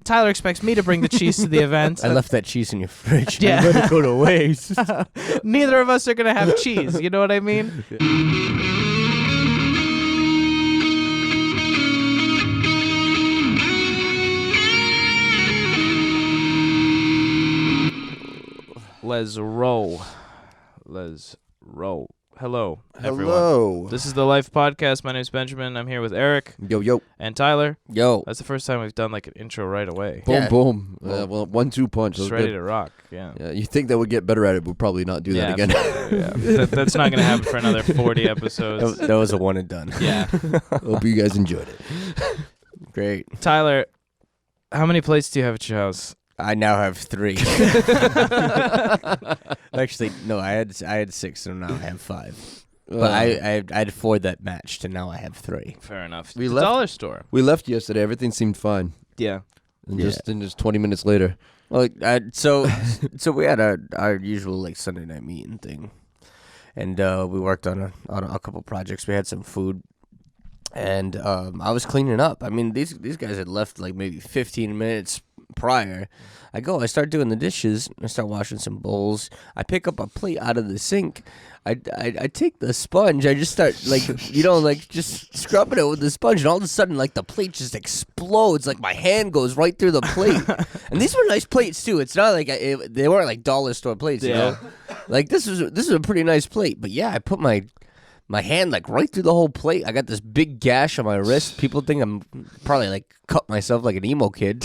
Tyler expects me to bring the cheese to the event. I left that cheese in your fridge. Yeah. Let it go to waste. Neither of us are going to have cheese. You know what I mean? Let's roll. Hello, everyone. This is the Life Podcast. My name is Benjamin. I'm here with Eric. Yo. And Tyler. Yo. That's the first time we've done like an intro right away. Boom. Well, 1-2 punch. Just ready to rock. Yeah. You think that we'd get better at it? We'll probably not do that again. That's not going to happen for another 40 episodes. That was a one and done. Yeah. Hope you guys enjoyed it. Great. Tyler, how many plates do you have at your house? I now have 3. Actually, no, I had 6, and now I have 5. But I had 4 that matched, and now I have 3. Fair enough. We The left- dollar store. We left yesterday. Everything seemed fine. Yeah. And just 20 minutes later. Well, so we had our usual like Sunday night meeting thing, and we worked on a couple projects. We had some food, and I was cleaning up. I mean, these guys had left like maybe 15 minutes prior. I start doing the dishes. I start washing some bowls. I pick up a plate out of the sink. I take the sponge. I just start just scrubbing it with the sponge, and all of a sudden like the plate just explodes. Like my hand goes right through the plate. And these were nice plates too. It's not like they weren't like dollar store plates. You know, like this is a pretty nice plate. But yeah, I put my hand like right through the whole plate. I got this big gash on my wrist. People think I'm probably like cut myself like an emo kid.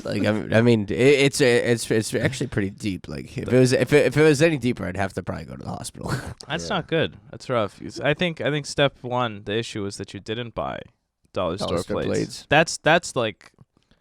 Like I mean, it's actually pretty deep. Like if it was any deeper, I'd have to probably go to the hospital. That's not good. That's rough. I think step 1, the issue was that you didn't buy dollar store plates. That's like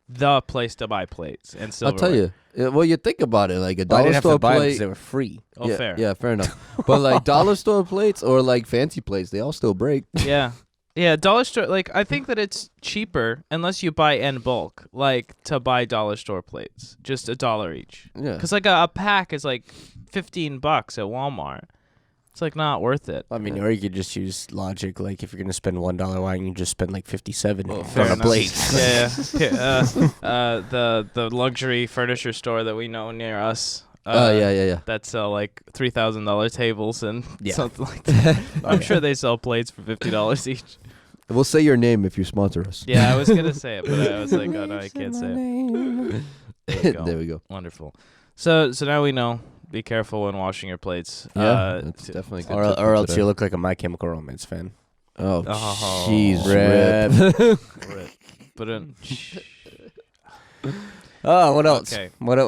the place to buy plates and silverware. I'll tell you. Well, you think about it, like a I dollar didn't have store to buy them plate. 'cause they were free. Oh, yeah, fair. Yeah, fair enough. But like dollar store plates or like fancy plates, they all still break. Yeah. Yeah, dollar store, like, I think that it's cheaper, unless you buy in bulk, like, to buy dollar store plates. Just $1 each. Yeah. Because, like, a pack is, like, $15 at Walmart. It's, like, not worth it. I mean, or you could just use logic. Like if you're gonna spend $1, why don't you just spend like 57 Fair on a enough. plate? Yeah. The luxury furniture store that we know near us. Yeah. That sell like $3,000 tables and Yeah. something like that. I'm sure they sell plates for $50 each. We'll say your name if you sponsor us. Yeah, I was gonna say it, but I was like, oh no, I can't say it. There we go. Wonderful. So now we know. Be careful when washing your plates. Yeah, that's definitely good. Or else you look like a My Chemical Romance fan. Oh, Oh, jeez, rip. Rip. But Oh, what else? Okay. What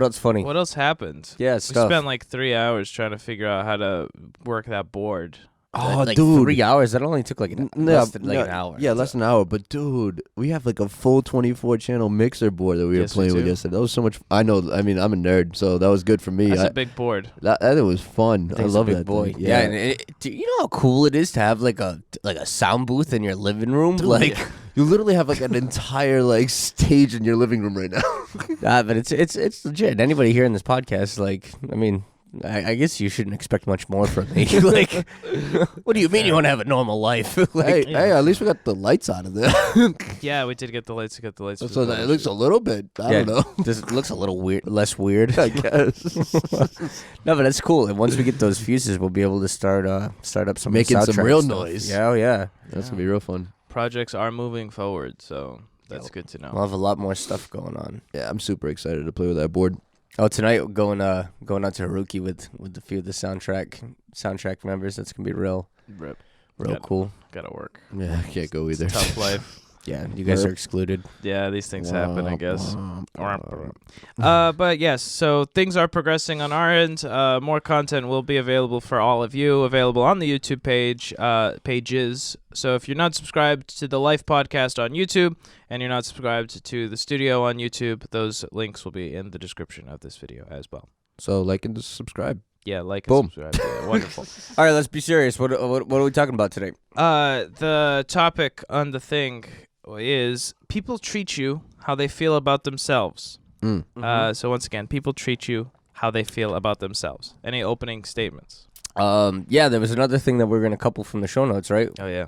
else funny? What else happened? Yeah, We stuff. spent like 3 hours trying to figure out how to work that board. Oh, like dude. 3 hours. That only took like less than an hour. Yeah, less than an hour. But dude, we have like a full 24 channel mixer board that we were Yes, we playing with do. yesterday. That was so much. I know. I mean, I'm a nerd, so that was good for me. That's a big board. That was fun. I Thing's a love big that boy. thing. Yeah, and do you know how cool it is to have like a sound booth in your living room? Dude, like, you literally have like an entire like stage in your living room right now. but it's legit. Anybody hearing this podcast, like, I mean, I guess you shouldn't expect much more from me. Like, what do you mean you want to have a normal life? Like, hey, at least we got the lights out of there. Yeah, we did get the lights. For So the that it looks a little bit. I don't know. This looks a little weird, less weird. I guess. No, but that's cool. And once we get those fuses, we'll be able to start up some Making some soundtrack real stuff. noise. Yeah, yeah. That's gonna be real fun. projects are moving forward, so that's good to know. We'll have a lot more stuff going on. Yeah, I'm super excited to play with that board. Oh, tonight going out to Haruki with a few of the soundtrack members. That's gonna be real cool. Gotta work. Yeah, I can't go either. Tough life. Yeah, you guys are excluded. Yeah, these things happen, I guess. Womp. But yes, so things are progressing on our end. More content will be available for all of you, available on the YouTube pages. So if you're not subscribed to the Life Podcast on YouTube and you're not subscribed to the studio on YouTube, those links will be in the description of this video as well. So like and subscribe. Yeah, like Boom. and subscribe. Yeah, wonderful. All right, let's be serious. What are we talking about today? The topic on the thing is people treat you how they feel about themselves. So once again, people treat you how they feel about themselves. Any opening statements? Yeah, there was another thing that we're gonna couple from the show notes, right? Oh yeah,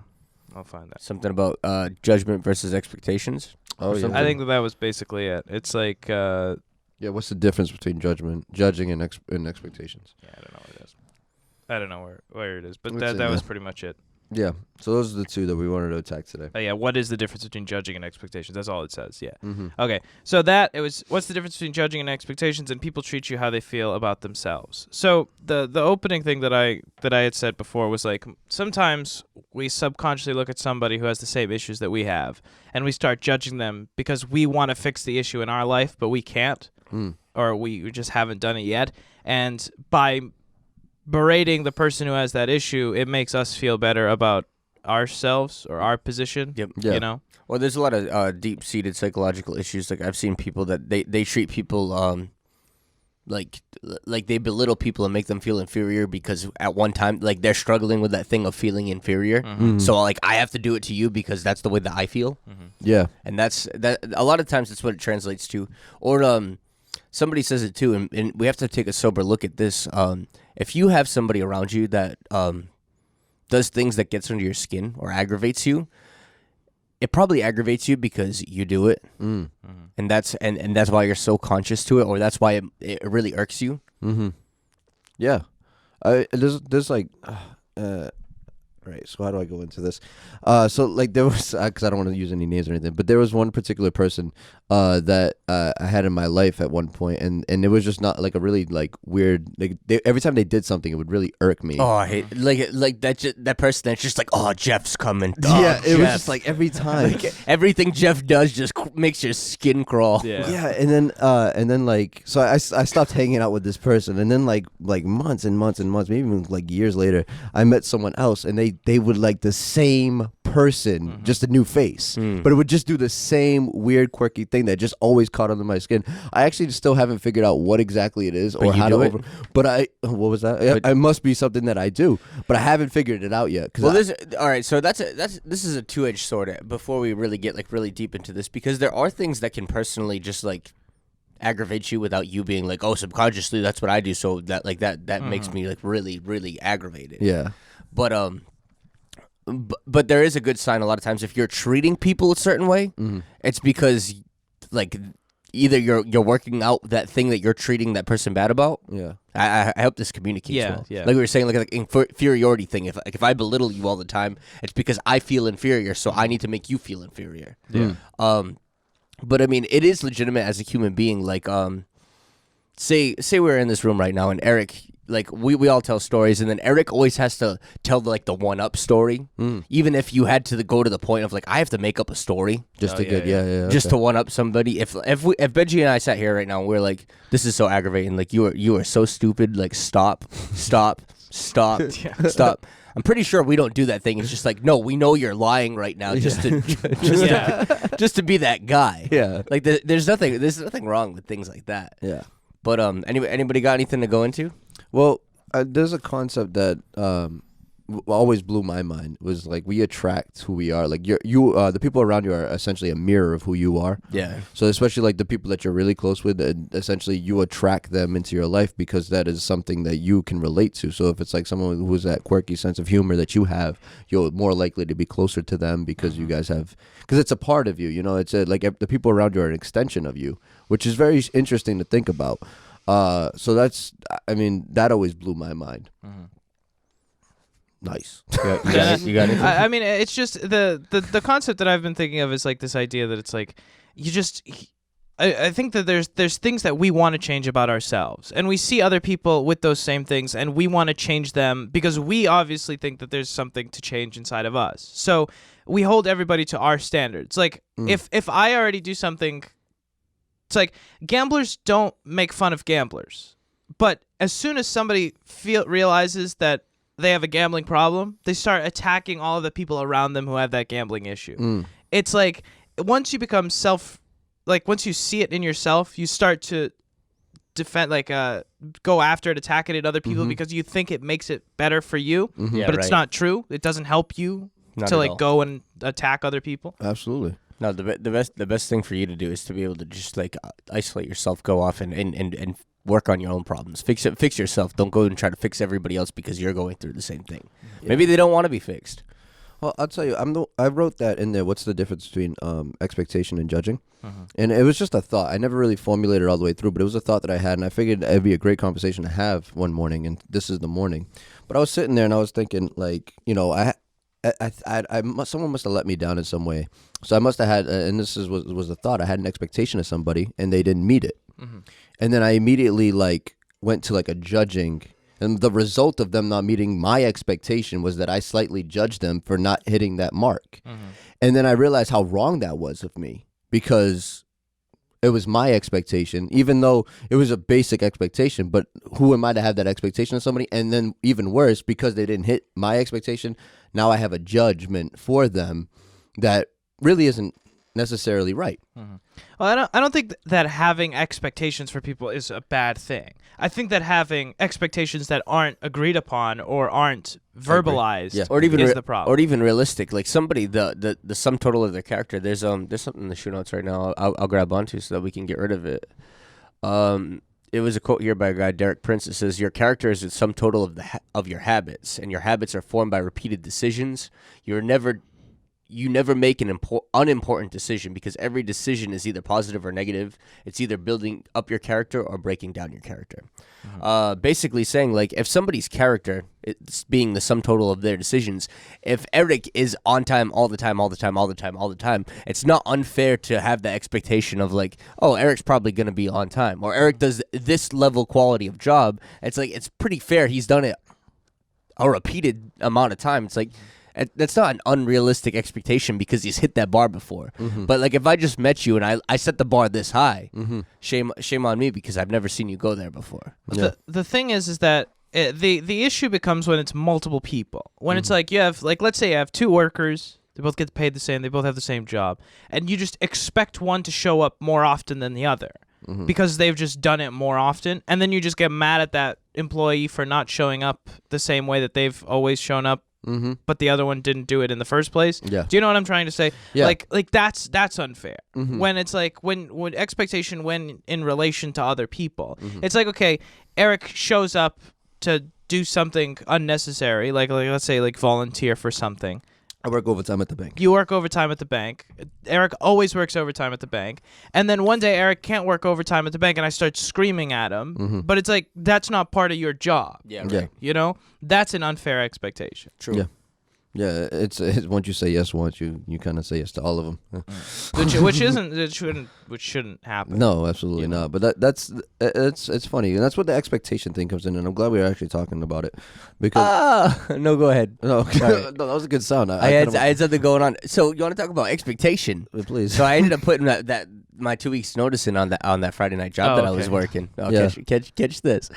I'll find that. Something about judgment versus expectations. Oh yeah. I think that was basically it. It's like, Yeah. What's the difference between judging, and expectations? yeah, I don't know what it is. I don't know where it is, but It's that in was there. pretty much it. Yeah. So those are the two that we wanted to attack today. Yeah, what is the difference between judging and expectations? That's all it says. Yeah. Mm-hmm. Okay, so what's the difference between judging and expectations, and people treat you how they feel about themselves. So the opening thing that I had said before was like, sometimes we subconsciously look at somebody who has the same issues that we have, and we start judging them because we want to fix the issue in our life, but we can't, or we just haven't done it yet. And by berating the person who has that issue, it makes us feel better about ourselves or our position. Yep. Yeah. You know? Well, there's a lot of deep-seated psychological issues. Like I've seen people that they treat people like they belittle people and make them feel inferior because at one time like they're struggling with that thing of feeling inferior. Mm-hmm. So like I have to do it to you because that's the way that I feel. Yeah. And that a lot of times that's what it translates to. Or somebody says it too, and we have to take a sober look at this. If you have somebody around you that does things that gets under your skin or aggravates you, it probably aggravates you because you do it, and that's why you're so conscious to it, or that's why it really irks you. Mm-hmm. Yeah. There's like, right. So how do I go into this? So like there was, because I don't want to use any names or anything, but there was one particular person that I had in my life at one point, and it was just not like a really like weird. Like every time they did something, it would really irk me. Oh, I hate like that person that's just like, oh, Jeff's coming. Oh, yeah, it was Jeff. just like every time. Like, everything Jeff does just makes your skin crawl. Yeah. and then like so I stopped hanging out with this person, and then like months and months and months, maybe even like years later, I met someone else, and they would like the same person, just a new face, but it would just do the same weird quirky thing that just always caught under my skin. I actually still haven't figured out what exactly it is or you how to do it? but what was that? It must be something that I do, but I haven't figured it out yet. Well, all right. So this is a two-edged sword. Before we really get like really deep into this, because there are things that can personally just like aggravate you without you being like, oh, subconsciously that's what I do. So that like that makes me like really really aggravated. Yeah. But there is a good sign a lot of times if you're treating people a certain way, it's because like either you're working out that thing that you're treating that person bad about. Yeah. I hope this communicates well. Yeah. Like we were saying, like inferiority thing. If I belittle you all the time, it's because I feel inferior, so I need to make you feel inferior. Yeah. But I mean, it is legitimate as a human being. Like, say we're in this room right now, and Eric, like we all tell stories, and then Eric always has to tell the one-up story, even if you had to go to the point of like I have to make up a story Just Oh, to yeah, get yeah. just to one-up somebody. If Benji and I sat here right now and we're like, this is so aggravating, like you are so stupid, like stop. I'm pretty sure we don't do that thing. It's just like, no, we know you're lying right now, just to be that guy. Yeah. Like there's nothing wrong with things like that. Yeah. But anybody got anything to go into? Well, there's a concept that always blew my mind. Was like we attract who we are. Like the people around you are essentially a mirror of who you are. Yeah. So especially like the people that you're really close with, essentially you attract them into your life because that is something that you can relate to. So if it's like someone who's that quirky sense of humor that you have, you're more likely to be closer to them because you guys have, because it's a part of you. You know, it's like the people around you are an extension of you, which is very interesting to think about. So that always blew my mind. Nice. You got anything? I mean, it's just the concept that I've been thinking of is like this idea that it's like you just. I think that there's things that we want to change about ourselves, and we see other people with those same things, and we want to change them because we obviously think that there's something to change inside of us. So we hold everybody to our standards. Like if I already do something, it's like gamblers don't make fun of gamblers, but as soon as somebody realizes that they have a gambling problem, they start attacking all of the people around them who have that gambling issue. It's like once you become once you see it in yourself, you start to defend, go after it, attack it at other people because you think it makes it better for you, Yeah, but it's right. not true. It doesn't help you Not to at all. go and attack other people. Absolutely. No, the best thing for you to do is to be able to just like isolate yourself, go off and work on your own problems. Fix yourself. Don't go and try to fix everybody else because you're going through the same thing. Maybe they don't want to be fixed. Well, I'll tell you, I wrote that in there. What's the difference between expectation and judging? Mm-hmm. And it was just a thought. I never really formulated it all the way through, but it was a thought that I had, and I figured it'd be a great conversation to have one morning. And this is the morning. But I was sitting there and I was thinking, like, you know, someone must have let me down in some way. So I must have had, and was the thought. I had an expectation of somebody, and they didn't meet it. Mm-hmm. And then I immediately went to a judging. And the result of them not meeting my expectation was that I slightly judged them for not hitting that mark. Mm-hmm. And then I realized how wrong that was of me, because it was my expectation, even though it was a basic expectation. But who am I to have that expectation of somebody? And then even worse, because they didn't hit my expectation, now I have a judgment for them that really isn't necessarily right. Mm-hmm. Well, I don't think that having expectations for people is a bad thing. I think that having expectations that aren't agreed upon or aren't verbalized is the problem. Or even realistic. Like somebody, the sum total of their character. There's something in the show notes right now. I'll grab onto so that we can get rid of it. It was a quote here by a guy, Derek Prince. It says, "Your character is the sum total of your habits, and your habits are formed by repeated decisions. You never make an unimportant decision, because every decision is either positive or negative. It's either building up your character or breaking down your character." Mm-hmm. Basically saying, like, if somebody's character, it's being the sum total of their decisions, if Eric is on time all the time, it's not unfair to have the expectation of, like, oh, Eric's probably going to be on time, or Eric does this level quality of job. It's like, it's pretty fair. He's done it a repeated amount of time. It's like, that's not an unrealistic expectation because he's hit that bar before. Mm-hmm. But like, if I just met you and I set the bar this high, mm-hmm. shame on me, because I've never seen you go there before. Yeah. The thing is that the issue becomes when it's multiple people. When mm-hmm. it's like, you have, like, let's say you have two workers, they both get paid the same, they both have the same job, and you just expect one to show up more often than the other. Mm-hmm. Because they've just done it more often, and then you just get mad at that employee for not showing up the same way that they've always shown up. Mm-hmm. But the other one didn't do it in the first place. Yeah. Do you know what I'm trying to say? Yeah. Like that's unfair. Mm-hmm. When it's like when expectation when in relation to other people. Mm-hmm. It's like, okay, Eric shows up to do something unnecessary, like let's say like volunteer for something. I work overtime at the bank. You work overtime at the bank. Eric always works overtime at the bank. And then one day Eric can't work overtime at the bank, and I start screaming at him. Mm-hmm. But it's like, that's not part of your job. Yeah, right. Yeah. You know? That's an unfair expectation. True. Yeah. Yeah, it's once you say yes once, you kind of say yes to all of them, which shouldn't happen. No, absolutely not. But it's funny, and that's what the expectation thing comes in. And I'm glad we were actually talking about it, because no, go ahead. No, no, that was a good sound. I had something going on. So you want to talk about expectation? Please. So I ended up putting that my 2 weeks notice in on that Friday night job I was working. Catch this.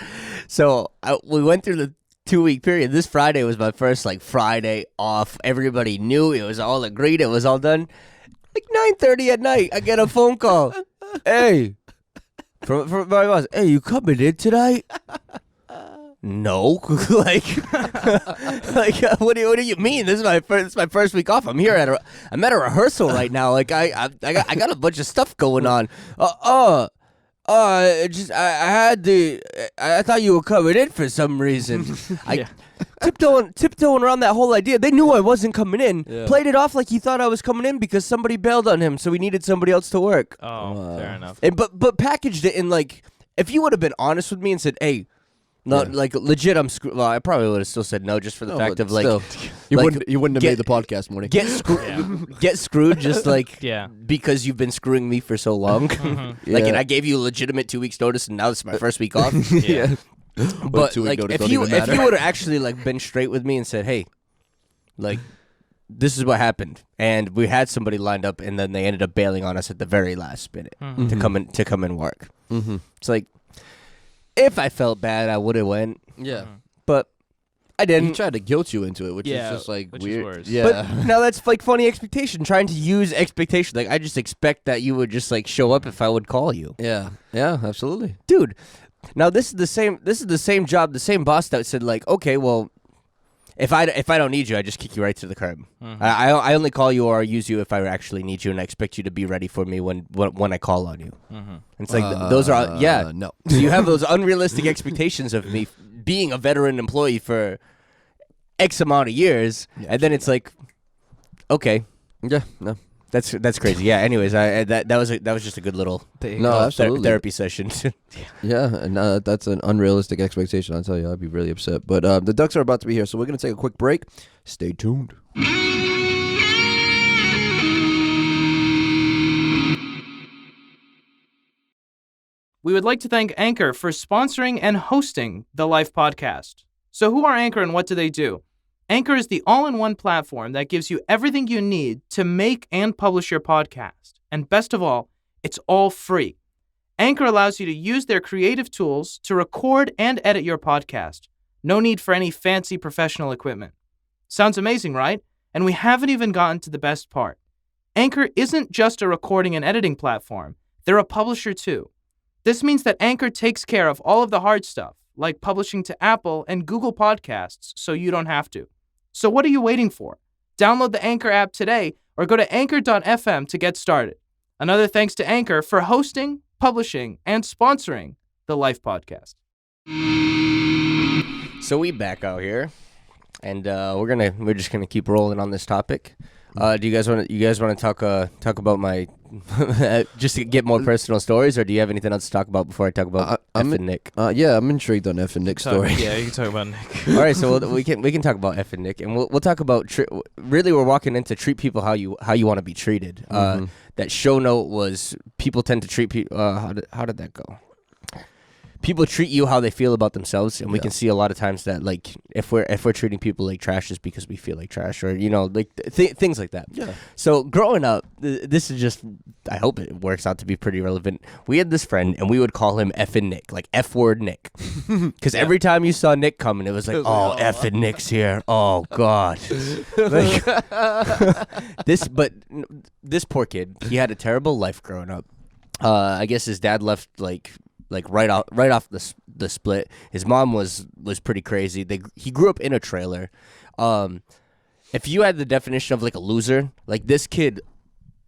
So we went through the 2-week period. This Friday was my first Friday off. Everybody knew it was all agreed. It was all done. 9:30 at night, I get a phone call. Hey, from my boss. Hey, you coming in tonight? No. What do you mean? This is my first week off. I'm here I'm at a rehearsal right now. I got a bunch of stuff going on. I thought you were coming in for some reason. Tiptoeing around that whole idea. They knew I wasn't coming in. Yeah. Played it off like he thought I was coming in because somebody bailed on him, so he needed somebody else to work. Oh, fair enough. But packaged it in if you would have been honest with me and said, hey, legit, I'm screwed. Well, I probably would have still said no, just for the fact of you wouldn't have made the podcast morning. Get screwed just because you've been screwing me for so long. Mm-hmm. And I gave you a legitimate 2 weeks notice, and now this is my first week off. Yeah. But if you would have actually been straight with me and said, hey, this is what happened, and we had somebody lined up, and then they ended up bailing on us at the very last minute to come and work. Mm-hmm. It's if I felt bad, I would have went. Yeah. But I didn't. He tried to guilt you into it, which is just which weird. Is worse. Yeah. But now that's funny expectation, trying to use expectation. I just expect that you would just show up if I would call you. Yeah. Yeah, absolutely. Dude, now this is the same job, the same boss that said okay, well, if I don't need you, I just kick you right to the curb. Mm-hmm. I only call you or use you if I actually need you, and I expect you to be ready for me when I call on you. Mm-hmm. It's those are no. So you have those unrealistic expectations of me being a veteran employee for X amount of years, and then it's Okay, Yeah, no. that's crazy. Yeah. Anyways, that was just a good little Absolutely. therapy session. Yeah, and that's an unrealistic expectation. I'll tell you, I'd be really upset. But the Ducks are about to be here, so we're going to take a quick break. Stay tuned. We would like to thank Anchor for sponsoring and hosting the Life podcast. So who are Anchor and what do they do? Anchor is the all-in-one platform that gives you everything you need to make and publish your podcast. And best of all, it's all free. Anchor allows you to use their creative tools to record and edit your podcast. No need for any fancy professional equipment. Sounds amazing, right? And we haven't even gotten to the best part. Anchor isn't just a recording and editing platform. They're a publisher too. This means that Anchor takes care of all of the hard stuff, like publishing to Apple and Google Podcasts, so you don't have to. So what are you waiting for? Download the Anchor app today or go to anchor.fm to get started. Another thanks to Anchor for hosting, publishing, and sponsoring the Life podcast. So we back out here, and we're just gonna keep rolling on this topic. Do you guys want to talk about my just to get more personal stories, or do you have anything else to talk about before I talk about F and Nick? Yeah, I'm intrigued on F and Nick's story. Yeah, you can talk about Nick. All right, so we can talk about F and Nick, and we'll talk about really we're walking into treat people how you want to be treated. That show note was people tend to treat people. How did that go? People treat you how they feel about themselves, and we can see a lot of times that like if we're treating people like trash is because we feel like trash, or like things like that. Yeah. So growing up, this is just, I hope it works out to be pretty relevant. We had this friend, and we would call him Effin' Nick, like F word Nick, because every time you saw Nick coming, it was like, oh, Effin' Nick's here. Oh God. Like, this poor kid, he had a terrible life growing up. I guess his dad left like right off the split. His mom was pretty crazy. He grew up in a trailer. If you had the definition of like a loser, like this kid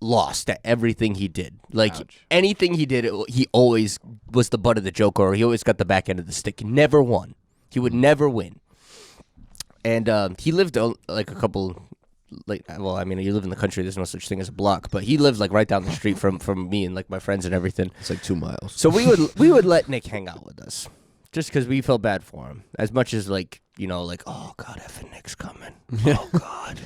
lost at everything he did. Like anything he did, he always was the butt of the joke, or he always got the back end of the stick. He never won. He would never win. And he lived like a couple. Like, well, I mean, you live in the country. There's no such thing as a block, but he lived like right down the street from me and like my friends and everything. It's like 2 miles. So we would let Nick hang out with us, just because we felt bad for him. As much as like like, oh God, effing Nick's coming. Oh God.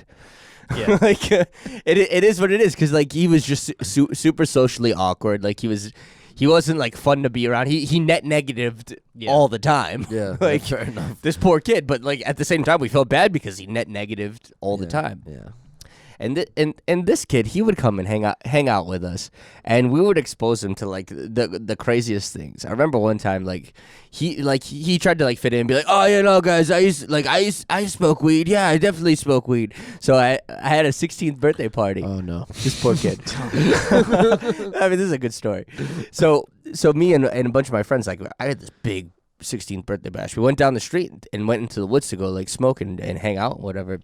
Yeah. Like it is what it is, because like he was just super socially awkward. Like he wasn't like fun to be around. He net negatived all the time. Yeah, like fair enough. this poor kid. But like at the same time, we felt bad because he net negatived all the time. Yeah. And this kid, he would come and hang out with us, and we would expose him to like the craziest things. I remember one time he tried to like fit in and be like, oh guys, I used to smoke weed. Yeah, I definitely smoke weed. So I had a 16th birthday party. Oh no, this poor kid. I mean, this is a good story. So me and a bunch of my friends, like, I had this big 16th birthday bash. We went down the street and went into the woods to go like smoke and hang out, whatever.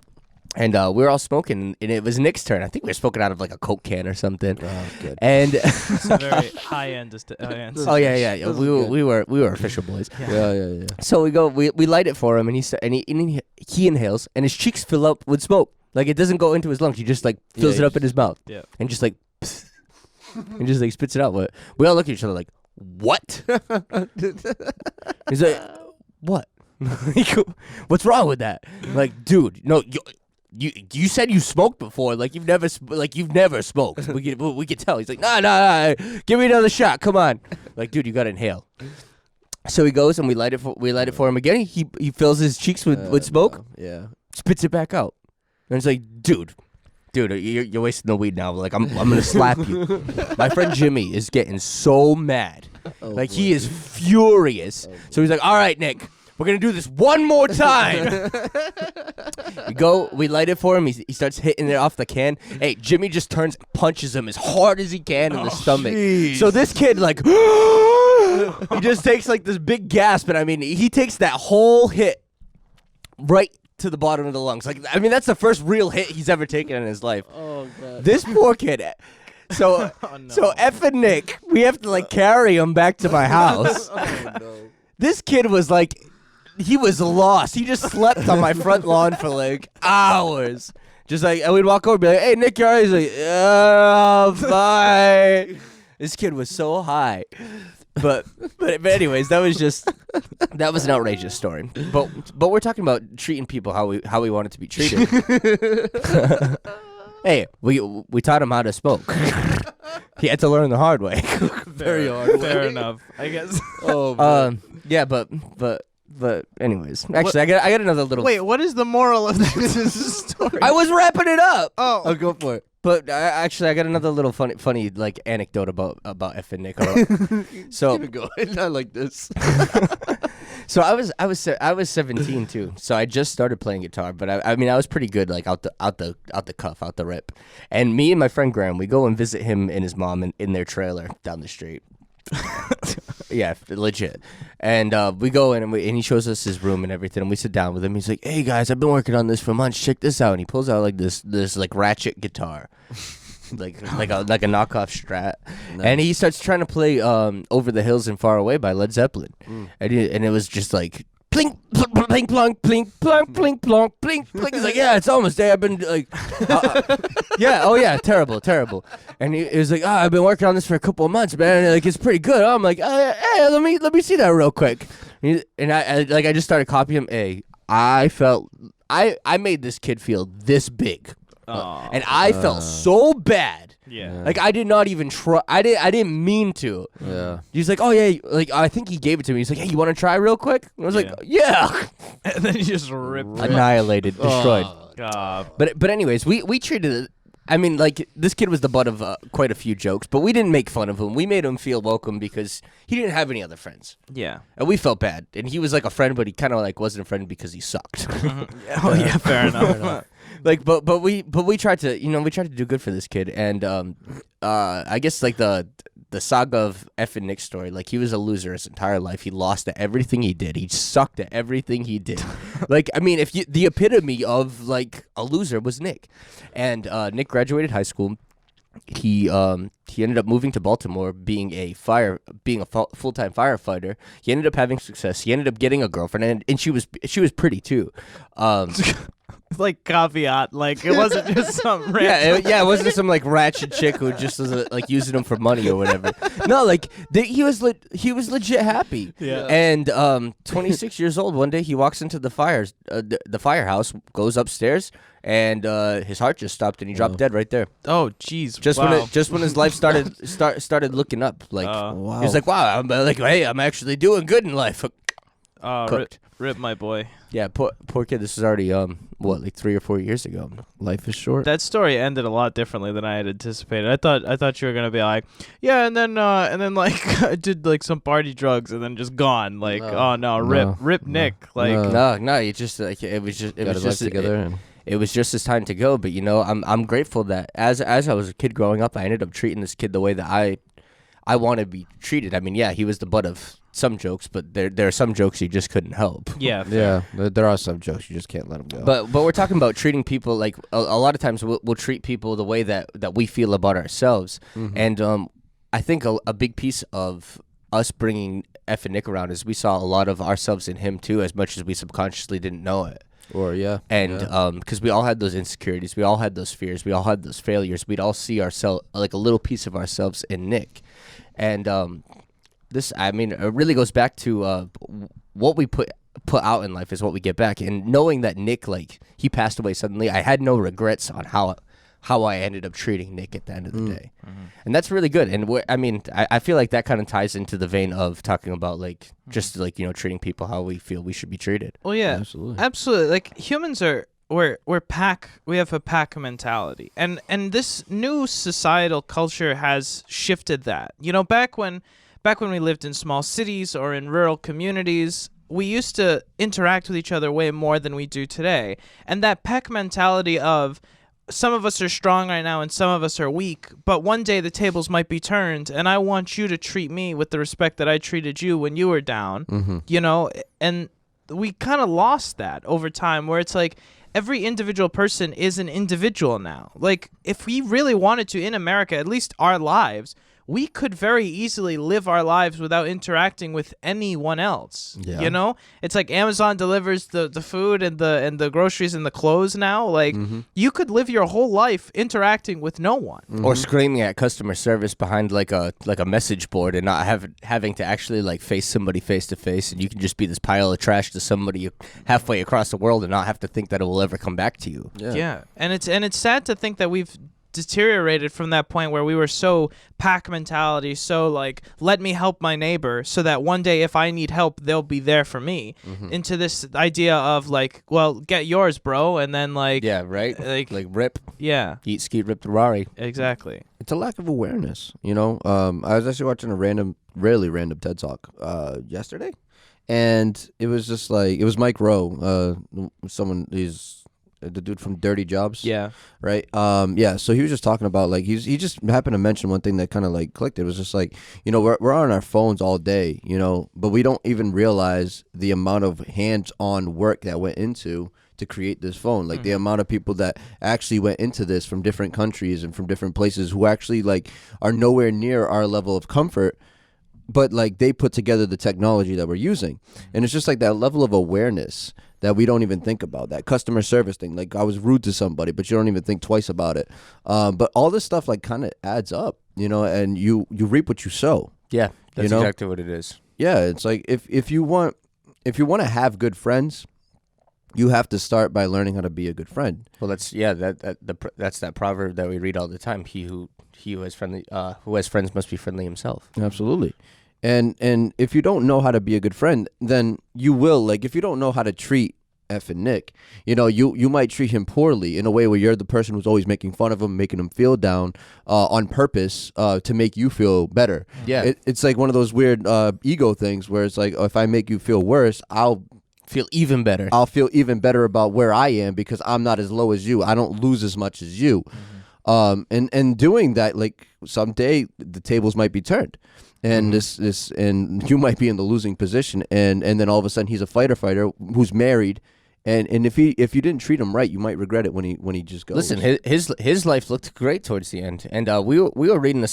And we were all smoking, and it was Nick's turn. I think we were smoking out of like a Coke can or something. Oh, good. And It's a very high-end. oh yeah. We were official boys. Yeah. So we light it for him, and he inhales, and his cheeks fill up with smoke. Like it doesn't go into his lungs. He just like fills it up in his mouth. Yeah. And just like and just like spits it out. We all look at each other like, what? He's like, what? What's wrong with that? Like, dude, no. You said you smoked before, like you've never smoked. We could tell. He's like, nah, give me another shot. Come on, like, dude, you gotta inhale. So he goes and we light it for him again. He fills his cheeks with smoke. Yeah, spits it back out, and it's like, dude, you're wasting the weed now. Like I'm gonna slap you. My friend Jimmy is getting so mad, he is furious. So he's like, all right, Nick. We're going to do this one more time. We light it for him. He starts hitting it off the can. Hey, Jimmy just turns and punches him as hard as he can in the stomach. Geez. So this kid, like, he just takes like this big gasp. And I mean, he takes that whole hit right to the bottom of the lungs. Like, I mean, that's the first real hit he's ever taken in his life. Oh, God. This poor kid. So effing Nick, we have to like carry him back to my house. Oh, no. This kid was like, he was lost. He just slept on my front lawn for like hours. Just like, and we'd walk over and be like, hey, Nick, you're alright? He's like, oh, bye. This kid was so high. But anyways, that was an outrageous story. But we're talking about treating people how we wanted to be treated. Hey, we taught him how to smoke. He had to learn the hard way. Very hard. Fair enough, I guess. Oh, man. Yeah, but anyways, actually, I got another little. Wait, what is the moral of this story? I was wrapping it up. Oh, I'll go for it. But I got another little funny like anecdote about F and Nick. So Keep it going. I like this. so I was 17 too. So I just started playing guitar, but I mean I was pretty good, like out the cuff, out the rip. And me and my friend Graham, we go and visit him and his mom in their trailer down the street. Yeah, legit. And we go in and he shows us his room and everything, and we sit down with him. He's like, "Hey guys, I've been working on this for months. Check this out." And he pulls out like this like ratchet guitar, like a knockoff Strat, and he starts trying to play "Over the Hills and Far Away" by Led Zeppelin, and it was just like. Plink, plink, plonk, plink, plonk, plink, plonk, plink, plink. He's like, yeah, it's almost there. I've been like, yeah, oh yeah, terrible. And he was like, I've been working on this for a couple of months, man. And, like, it's pretty good. I'm like, hey, let me see that real quick. And I just started copying him. Hey, I felt I made this kid feel this big, and I felt so bad. Yeah. Like I did not even try. I didn't mean to. Yeah. He's like, oh yeah, like I think he gave it to me. He's like, hey, you want to try real quick? And I was like, yeah. And then he just ripped it. Annihilated, destroyed. God. But anyways, we treated it. I mean, like this kid was the butt of quite a few jokes, but we didn't make fun of him. We made him feel welcome because he didn't have any other friends, Yeah. and we felt bad. And he was like a friend, but he kind of like wasn't a friend because he sucked. Oh yeah, fair enough. Like, but we tried to do good for this kid, and I guess like the saga of F and Nick's story, like he was a loser his entire life. He lost at everything he did. He sucked at everything he did. Like, I mean, the epitome of like a loser was Nick, and Nick graduated high school. He ended up moving to Baltimore, being a full-time firefighter. He ended up having success. He ended up getting a girlfriend, and she was pretty too. Like caveat, like it wasn't just some random. Yeah, it wasn't some like ratchet chick who just was like using him for money or whatever. No, like he was legit happy. Yeah. And 26 years old, one day he walks into the firehouse, goes upstairs, and his heart just stopped and he dropped dead right there. Oh, jeez. Just when his life started looking up, like Wow. he was like, wow, I'm actually doing good in life. Cooked. Rip my boy. Yeah, poor kid. This was already like 3 or 4 years ago. Life is short. That story ended a lot differently than I had anticipated. I thought you were gonna be like, yeah, and then like I did like some party drugs and then just gone. Like, rip Nick. Like, No, you just like it was just together. It was just his time to go. But I'm grateful that as I was a kid growing up, I ended up treating this kid the way that I want to be treated. I mean, yeah, he was the butt of some jokes, but there are some jokes you just couldn't help. yeah, Yeah, there are some jokes you just can't let them go. But we're talking about treating people like a lot of times we'll treat people the way that we feel about ourselves. Mm-hmm. And I think a big piece of us bringing F and Nick around is we saw a lot of ourselves in him too, as much as we subconsciously didn't know it. And because we all had those insecurities, we all had those fears, we all had those failures, we'd all see ourselves like a little piece of ourselves in Nick. And this, I mean, it really goes back to what we put out in life is what we get back. And knowing that Nick, like, he passed away suddenly, I had no regrets on how I ended up treating Nick at the end of the day. Mm-hmm. And that's really good. And I feel like that kind of ties into the vein of talking about like just like, treating people how we feel we should be treated. Well, yeah, absolutely. Like humans are. We're pack. We have a pack mentality, and this new societal culture has shifted that. Back when we lived in small cities or in rural communities, we used to interact with each other way more than we do today. And that pack mentality of some of us are strong right now and some of us are weak, but one day the tables might be turned, and I want you to treat me with the respect that I treated you when you were down. Mm-hmm. And we kind of lost that over time, where it's like, every individual person is an individual now. Like, if we really wanted to, in America, at least our lives, we could very easily live our lives without interacting with anyone else. Yeah. You know, it's like Amazon delivers the food and the groceries and the clothes now. Like you could live your whole life interacting with no one. Or screaming at customer service behind like a message board and not having to actually like face somebody face to face, and you can just be this pile of trash to somebody halfway across the world and not have to think that it will ever come back to you. Yeah. And it's sad to think that we've deteriorated from that point where we were so pack mentality, so like let me help my neighbor so that one day if I need help they'll be there for me, into this idea of like, well, get yours, bro, and then like like rip, eat skeet rip the Rari. Exactly. It's a lack of awareness, you know. I was actually watching a really random TED Talk yesterday, and it was just like, it was Mike Rowe, he's the dude from Dirty Jobs. Yeah. Right. So he was just talking about like he just happened to mention one thing that kind of like clicked. It was just like, you know, we're on our phones all day, you know, but we don't even realize the amount of hands-on work that went into to create this phone. Like the amount of people that actually went into this from different countries and from different places who actually like are nowhere near our level of comfort, but like they put together the technology that we're using. And it's just like that level of awareness that we don't even think about, that customer service thing. Like I was rude to somebody, but you don't even think twice about it. But all this stuff like kind of adds up, you know, and you reap what you sow. Yeah, that's you know? exactly what it is. Yeah, it's like if you want to have good friends, you have to start by learning how to be a good friend. Well, that's that proverb that we read all the time. He who has friends must be friendly himself. Absolutely. And if you don't know how to be a good friend, then you will, like, if you don't know how to treat effing Nick, you know, you might treat him poorly in a way where you're the person who's always making fun of him, making him feel down on purpose to make you feel better. Yeah. It's like one of those weird ego things where it's like, oh, if I make you feel worse, I'll feel even better. I'll feel even better about where I am because I'm not as low as you. I don't lose as much as you. And doing that, like, someday the tables might be turned. And and you might be in the losing position, and then all of a sudden he's a fighter who's married, and if you didn't treat him right, you might regret it when he just goes. Listen, his life looked great towards the end, and we were reading the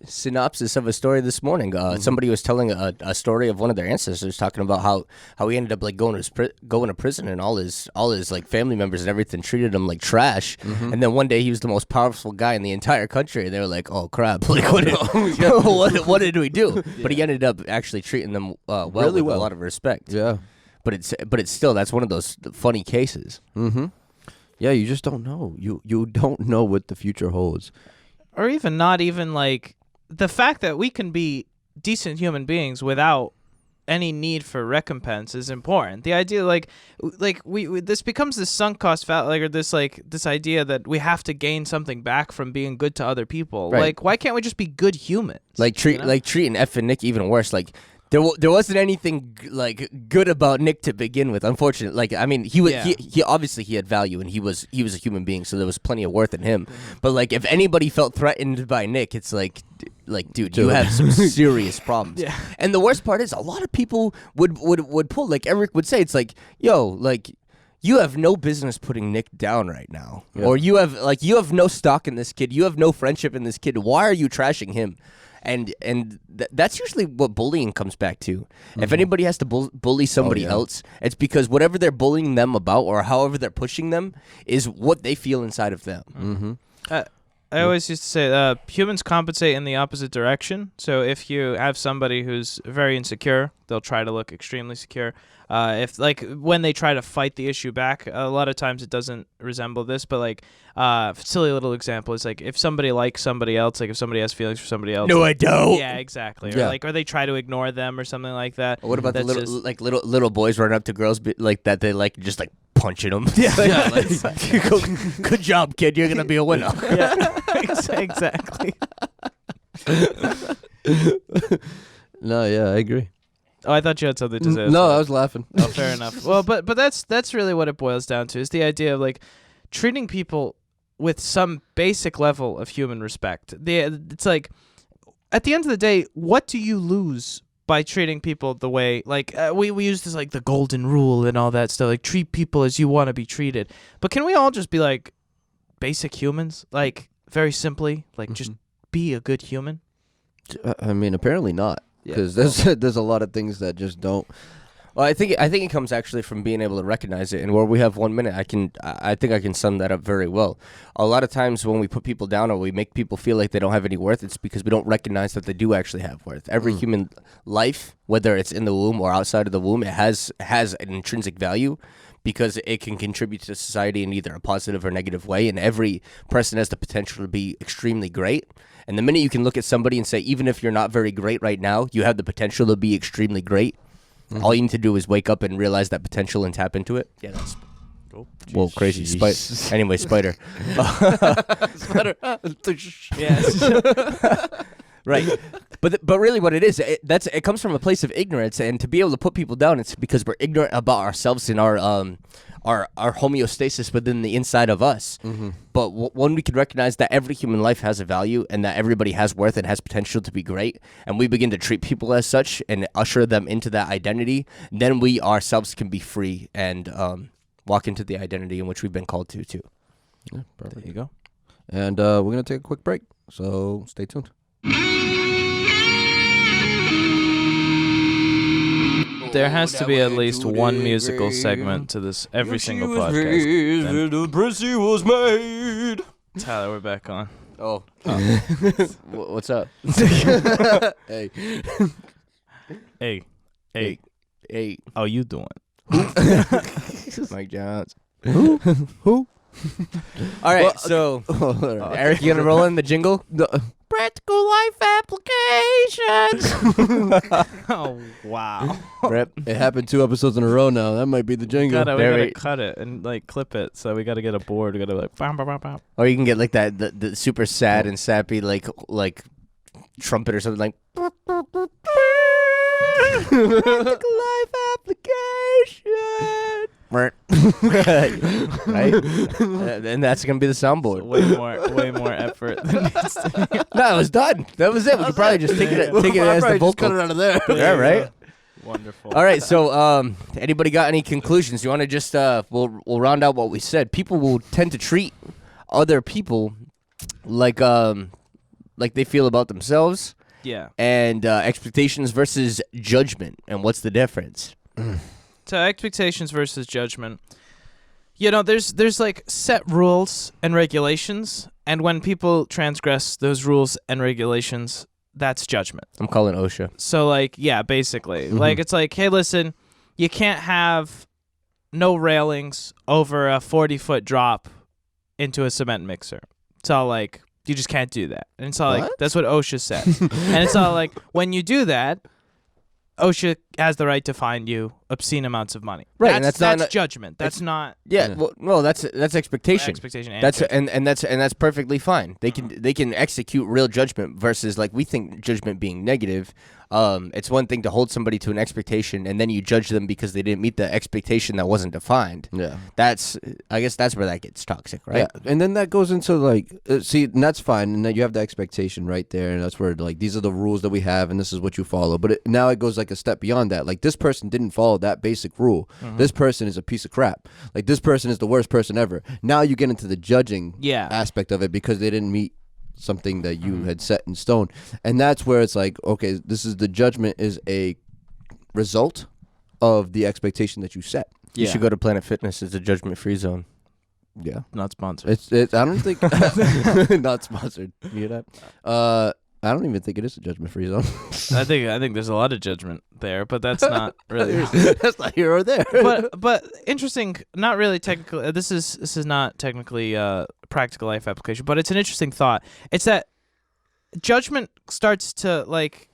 synopsis of a story this morning. Somebody was telling a story of one of their ancestors talking about how he ended up like going to prison, and all his like family members and everything treated him like trash, and then one day he was the most powerful guy in the entire country, and they were like, oh crap, like what did we do? But he ended up actually treating them with a lot of respect. Yeah. But it's still, that's one of those funny cases. Yeah, you just don't know. You don't know what the future holds. Or even not even like the fact that we can be decent human beings without any need for recompense is important. The idea like we this becomes this sunk cost or this idea that we have to gain something back from being good to other people. Right. Like, why can't we just be good humans? Like treating F and Nick even worse. Like there wasn't anything like good about Nick to begin with. Unfortunately, like I mean, he obviously he had value and he was a human being, so there was plenty of worth in him. But like if anybody felt threatened by Nick, it's like dude, you have some serious problems. Yeah. And the worst part is a lot of people would pull, like Eric would say, it's like, yo, like you have no business putting Nick down right now. Yeah. Or you have no stock in this kid. You have no friendship in this kid. Why are you trashing him? And that's usually what bullying comes back to. If anybody has to bully somebody else, it's because whatever they're bullying them about or however they're pushing them is what they feel inside of them. I always used to say humans compensate in the opposite direction. So if you have somebody who's very insecure, they'll try to look extremely secure. If like when they try to fight the issue back, a lot of times it doesn't resemble this, but like silly little example is like if somebody likes somebody else, like if somebody has feelings for somebody else. No, I don't. Yeah, exactly. Or or they try to ignore them or something like that. Or what about the little boys running up to girls like that they like just like punching them? Yeah, good job, kid. You're gonna be a winner. Yeah, exactly. No, yeah, I agree. Oh, I thought you had something to say. No, I was laughing. Oh, fair enough. Well, but that's really what it boils down to, is the idea of like treating people with some basic level of human respect. It's like at the end of the day, what do you lose by treating people the way like we use this like the golden rule and all that stuff, like treat people as you want to be treated. But can we all just be like basic humans, like very simply, like just be a good human? I mean, apparently not, Yeah. because there's a lot of things that just don't. Well, I think it comes actually from being able to recognize it. And where we have 1 minute, I think I can sum that up very well. A lot of times when we put people down or we make people feel like they don't have any worth, it's because we don't recognize that they do actually have worth. Every human life, whether it's in the womb or outside of the womb, it has an intrinsic value because it can contribute to society in either a positive or negative way. And every person has the potential to be extremely great. And the minute you can look at somebody and say, even if you're not very great right now, you have the potential to be extremely great. All you need to do is wake up and realize that potential and tap into it. Yeah, that's whoa, crazy. Anyway, spider. Spider. Yes. Right. But really what it is, it comes from a place of ignorance, and to be able to put people down, it's because we're ignorant about ourselves and our homeostasis within the inside of us. But when we can recognize that every human life has a value and that everybody has worth and has potential to be great, and we begin to treat people as such and usher them into that identity, then we ourselves can be free and walk into the identity in which we've been called to too. Yeah, perfect. There you go. And we're gonna take a quick break, so stay tuned. There has to be at least one musical segment to this every single podcast. Then- The pussy was made. Tyler, we're back on. Oh. What's up? Hey. Hey. Hey. How you doing? Mike Jones. Who? All right, Well, so Alright. Eric, you gonna roll in the jingle? Practical life applications. Oh wow! Rip. It happened 2 episodes in a row now. That might be the jingle. We gotta Very- cut it and like clip it. So we gotta get a board. We gotta like bam, bam, bam, bam. Or you can get like that the super sad and sappy like trumpet or something like. Practical life application. Right, and that's gonna be the soundboard. Way more effort than needs to be. No, it was done. That was it. We could probably just take it as the vocal. Cut it out of there. Yeah, right. Wonderful. All right. So, anybody got any conclusions? You want to just we'll round out what we said. People will tend to treat other people like they feel about themselves, Yeah. and expectations versus judgment. And what's the difference? So expectations versus judgment. You know, there's like set rules and regulations, and when people transgress those rules and regulations, that's judgment. I'm calling OSHA. So like, yeah, basically, like it's like, hey, listen, you can't have no railings over a 40-foot drop into a cement mixer. It's all like, you just can't do that. And it's all like, What? that's what OSHA says. And it's all like, when you do that, OSHA has the right to fine you obscene amounts of money. Right, and that's not judgment. That's not Yeah. Yeah. Well, no, that's expectation. expectation. And That's judgment. and that's perfectly fine. They can execute real judgment versus like we think judgment being negative. It's one thing to hold somebody to an expectation and then you judge them because they didn't meet the expectation that wasn't defined. Yeah. I guess that's where that gets toxic, right? Yeah, and then that goes into like, see, and that's fine, and then you have the expectation right there, and that's where like these are the rules that we have, and this is what you follow. But now it goes like a step beyond that. Like this person didn't follow that basic rule. This person is a piece of crap. Like this person is the worst person ever. Now you get into the judging aspect of it because they didn't meet something that you had set in stone, and that's where it's like, okay, this is the judgment is a result of the expectation that you set. You should go to Planet Fitness. It's a judgment-free zone. Yeah. Not sponsored. It's I don't think not sponsored. You hear that? I don't even think it is a judgment free zone. I think there's a lot of judgment there, but that's not really. That's not here or there. but interesting. Not really technical. This is not technically practical life application, but it's an interesting thought. It's that judgment starts to like.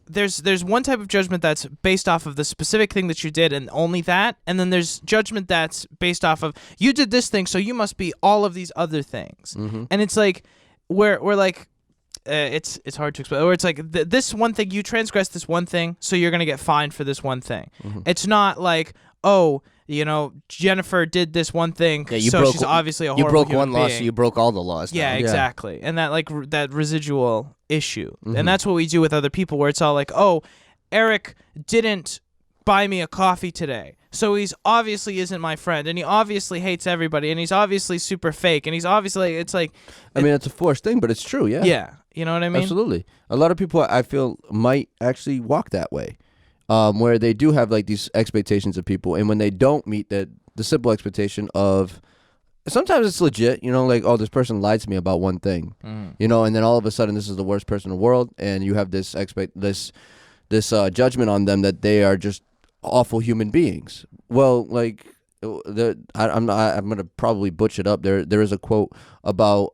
There's one type of judgment that's based off of the specific thing that you did and only that, and then there's judgment that's based off of you did this thing, so you must be all of these other things. And it's like we're like. It's hard to explain. Or it's like this one thing, you transgressed this one thing, so you're gonna get fined for this one thing. It's not like, oh, you know, Jennifer did this one thing, Yeah, you so broke- she's obviously a You horrible broke human one law, being. so you broke all the laws. Yeah, now. exactly. And that like that residual issue, and that's what we do with other people, where it's all like, oh, Eric didn't buy me a coffee today, so he's obviously isn't my friend, and he obviously hates everybody, and he's obviously super fake, and he's obviously, it's like, I mean, it's a forced thing, but it's true. Yeah. yeah, you know what I mean? Absolutely. A lot of people, I feel, might actually walk that way, where they do have like these expectations of people, and when they don't meet the simple expectation of, sometimes it's legit, you know, like, oh, this person lied to me about one thing, you know, and then all of a sudden this is the worst person in the world, and you have this judgment on them that they are just awful human beings. Well, like, I'm gonna probably butch it up. There is a quote about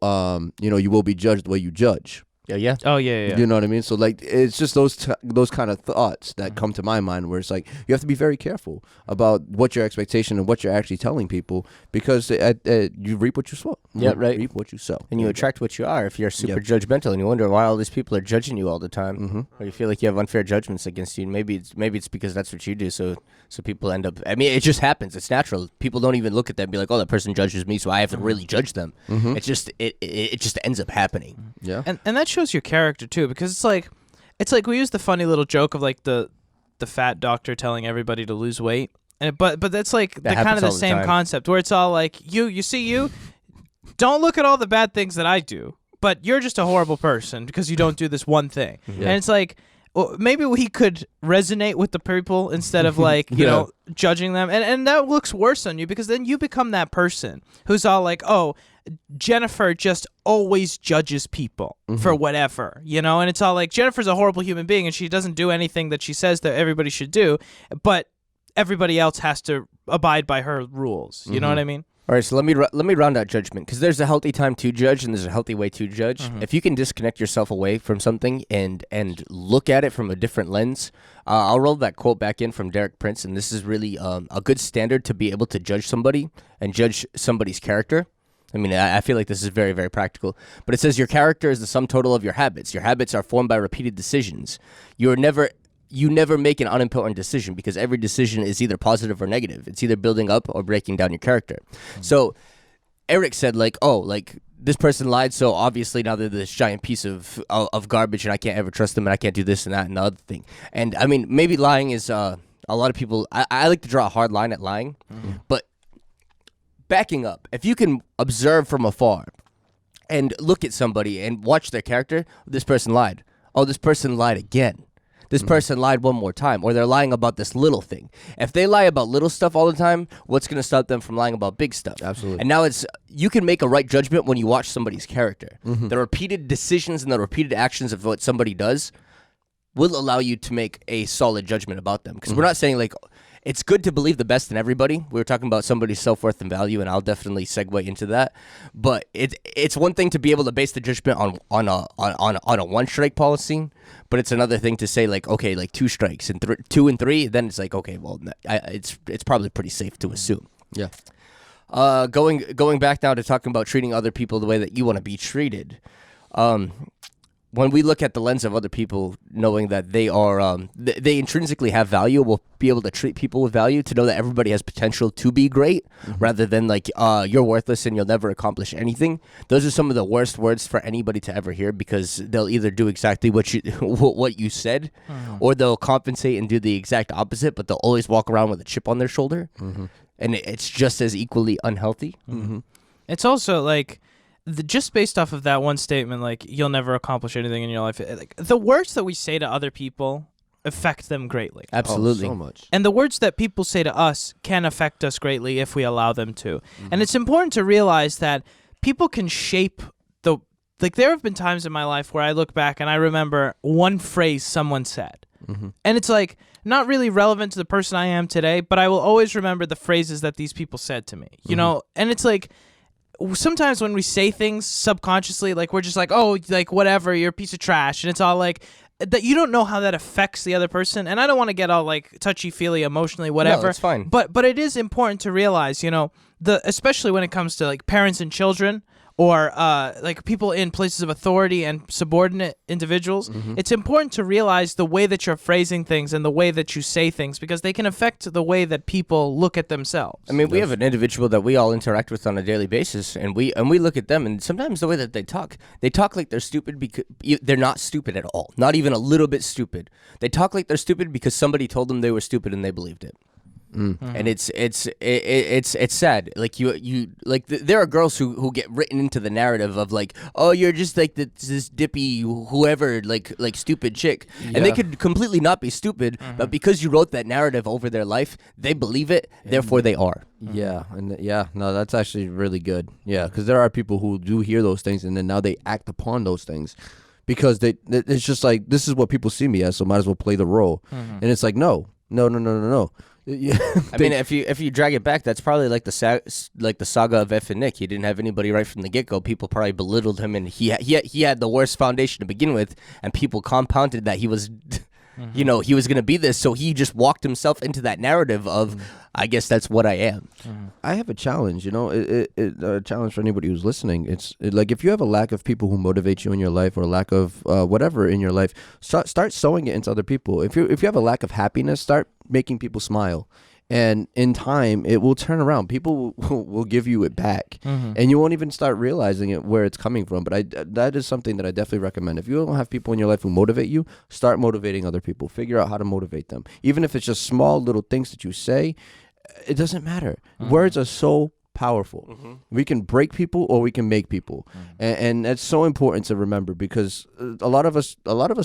you know, you will be judged the way you judge. Yeah. Oh, yeah. You know what I mean? So like, it's just those kind of thoughts that come to my mind, where it's like, you have to be very careful about what your expectation and what you're actually telling people, because you reap what you sow. Yeah, right. Reap what you sow, And you attract what you are. If you're super judgmental and you wonder why all these people are judging you all the time, or you feel like you have unfair judgments against you, maybe it's because that's what you do. So people end up. I mean, it just happens. It's natural. People don't even look at that and be like, oh, that person judges me, so I have to really judge them. It's just it just ends up happening. Yeah. And that shows your character too, because it's like we use the funny little joke of like the fat doctor telling everybody to lose weight, and but that's like the kind of the same concept, where it's all like, you don't look at all the bad things that I do, but you're just a horrible person because you don't do this one thing. And it's like, well, maybe we could resonate with the people instead of like, you know, judging them. And that looks worse on you, because then you become that person who's all like, oh, Jennifer just always judges people for whatever, you know? And it's all like, Jennifer's a horrible human being and she doesn't do anything that she says that everybody should do, but everybody else has to abide by her rules. You know what I mean? All right, so let me round out judgment, because there's a healthy time to judge and there's a healthy way to judge. If you can disconnect yourself away from something and look at it from a different lens, I'll roll that quote back in from Derek Prince, and this is really a good standard to be able to judge somebody and judge somebody's character. I mean, I feel like this is very, very practical. But it says your character is the sum total of your habits. Your habits are formed by repeated decisions. You never make an unimportant decision, because every decision is either positive or negative. It's either building up or breaking down your character. So Eric said, like, oh, like, this person lied, so obviously now they're this giant piece of garbage, and I can't ever trust them, and I can't do this and that and the other thing. And, I mean, maybe lying is, a lot of people, I like to draw a hard line at lying, but backing up, if you can observe from afar and look at somebody and watch their character, this person lied. Oh, this person lied again. This person lied one more time, or they're lying about this little thing. If they lie about little stuff all the time, what's going to stop them from lying about big stuff? Absolutely. And now you can make a right judgment when you watch somebody's character. The repeated decisions and the repeated actions of what somebody does will allow you to make a solid judgment about them. Because we're not saying, like, it's good to believe the best in everybody. We were talking about somebody's self-worth and value, and I'll definitely segue into that. But it's one thing to be able to base the judgment on a one-strike policy, but it's another thing to say, like, okay, like 2 strikes and 2 and 3, then it's like, okay, well, it's probably pretty safe to assume. Yeah. Going back now to talking about treating other people the way that you want to be treated. When we look at the lens of other people, knowing that they are, they intrinsically have value, we'll be able to treat people with value, to know that everybody has potential to be great, rather than like, you're worthless and you'll never accomplish anything. Those are some of the worst words for anybody to ever hear, because they'll either do exactly what you said, or they'll compensate and do the exact opposite, but they'll always walk around with a chip on their shoulder, and it's just as equally unhealthy. It's also like, just based off of that one statement, like, you'll never accomplish anything in your life, like, the words that we say to other people affect them greatly. Absolutely. Oh, so much. And the words that people say to us can affect us greatly if we allow them to. And it's important to realize that people can shape like, there have been times in my life where I look back and I remember one phrase someone said. And it's like, not really relevant to the person I am today, but I will always remember the phrases that these people said to me, you know? And it's like, sometimes when we say things subconsciously, like, we're just like, oh, like, whatever, you're a piece of trash, and it's all like that. You don't know how that affects the other person, and I don't want to get all like touchy-feely emotionally, whatever. No, it's fine. But it is important to realize, you know, especially when it comes to like parents and children, or like people in places of authority and subordinate individuals, it's important to realize the way that you're phrasing things and the way that you say things, because they can affect the way that people look at themselves. I mean, we have an individual that we all interact with on a daily basis, and we look at them, and sometimes the way that they talk like they're stupid, because they're not stupid at all, not even a little bit stupid. They talk like they're stupid because somebody told them they were stupid and they believed it. And it's sad. Like there are girls who get written into the narrative of like, oh, you're just like this dippy whoever like stupid chick, and they could completely not be stupid, but because you wrote that narrative over their life, they believe it, therefore they are. Yeah, and no, that's actually really good. Yeah, because there are people who do hear those things and then now they act upon those things because it's just like, this is what people see me as, so might as well play the role. And it's like, no. Yeah. I mean, if you drag it back, that's probably like the saga of F and Nick. He didn't have anybody right from the get go. People probably belittled him, and he had the worst foundation to begin with, and people compounded that he was, he was gonna be this. So he just walked himself into that narrative of, I guess that's what I am. I have a challenge, a challenge for anybody who's listening. It's like, if you have a lack of people who motivate you in your life, or a lack of whatever in your life, start sowing it into other people. If you have a lack of happiness, start making people smile. And in time, it will turn around. People will give you it back, and you won't even start realizing it where it's coming from. But that is something that I definitely recommend. If you don't have people in your life who motivate you, start motivating other people. Figure out how to motivate them, even if it's just small little things that you say. It doesn't matter. Words are so powerful. We can break people or we can make people, and that's so important to remember, because a lot of us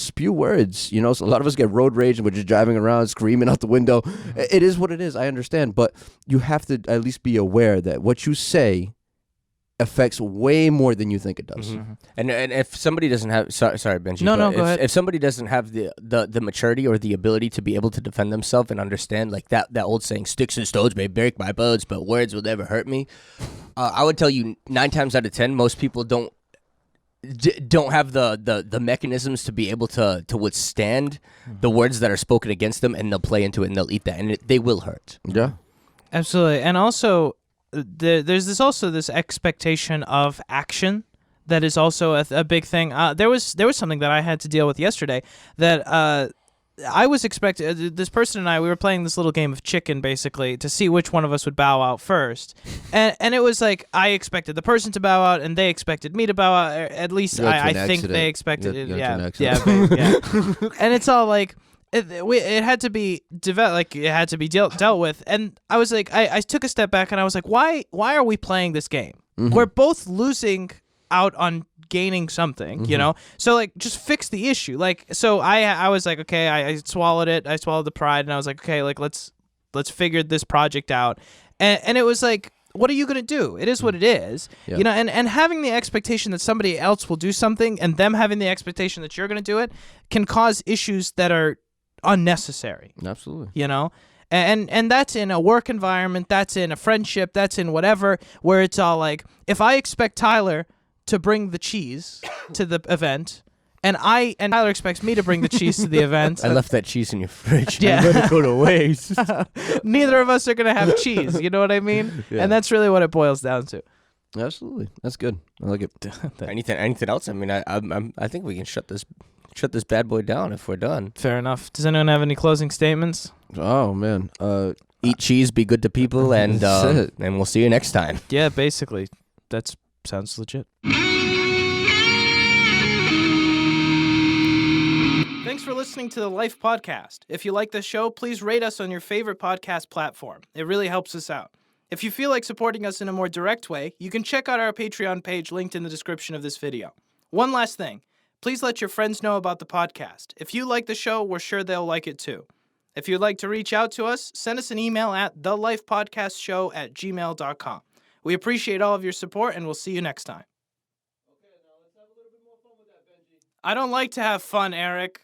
spew words. So a lot of us get road rage and we're just driving around screaming out the window. It is what it is. I understand, but you have to at least be aware that what you say affects way more than you think it does. And if somebody doesn't have sorry Benji, no, but go ahead. If somebody doesn't have the maturity or the ability to be able to defend themselves and understand, like that old saying, sticks and stones may break my bones, but words will never hurt me, I would tell you 9 times out of 10 most people don't have the mechanisms to be able to withstand the words that are spoken against them, and they'll play into it and they'll eat that, and they will hurt. Yeah, Absolutely. And also, there's this expectation of action that is also a big thing. There was something that I had to deal with yesterday that I was expecting. This person and I, we were playing this little game of chicken, basically, to see which one of us would bow out first. And it was like, I expected the person to bow out, and they expected me to bow out. At least I think they expected it. Yeah. And it's all like, it had to be it had to be dealt with, and I was like, I took a step back and I was like, why are we playing this game? We're both losing out on gaining something, so like, just fix the issue. Like, so I was like, okay, I swallowed it, I swallowed the pride, and I was like, okay, like let's figure this project out, and it was like, what are you going to do? It is what it is, and having the expectation that somebody else will do something, and them having the expectation that you're going to do it, can cause issues that are unnecessary. Absolutely. And that's in a work environment, that's in a friendship, that's in whatever, where it's all like, if I expect Tyler to bring the cheese to the event, and Tyler expects me to bring the cheese to the event, I left that cheese in your fridge. Yeah. Let it go to waste. Neither of us are gonna have cheese. You know what I mean? Yeah. And that's really what it boils down to. Absolutely. That's good. I like it. Anything else? I mean, I think we can shut this bad boy down if we're done. Fair enough. Does anyone have any closing statements? Oh man. Eat cheese, be good to people, and we'll see you next time. Yeah, basically. That sounds legit. Thanks for listening to the Life Podcast. If you like the show, please rate us on your favorite podcast platform. It really helps us out. If you feel like supporting us in a more direct way, you can check out our Patreon page linked in the description of this video. One last thing. Please let your friends know about the podcast. If you like the show, we're sure they'll like it too. If you'd like to reach out to us, send us an email at thelifepodcastshow@gmail.com. We appreciate all of your support, and we'll see you next time. Okay, now let's have a little bit more fun with that, Benji. I don't like to have fun, Eric.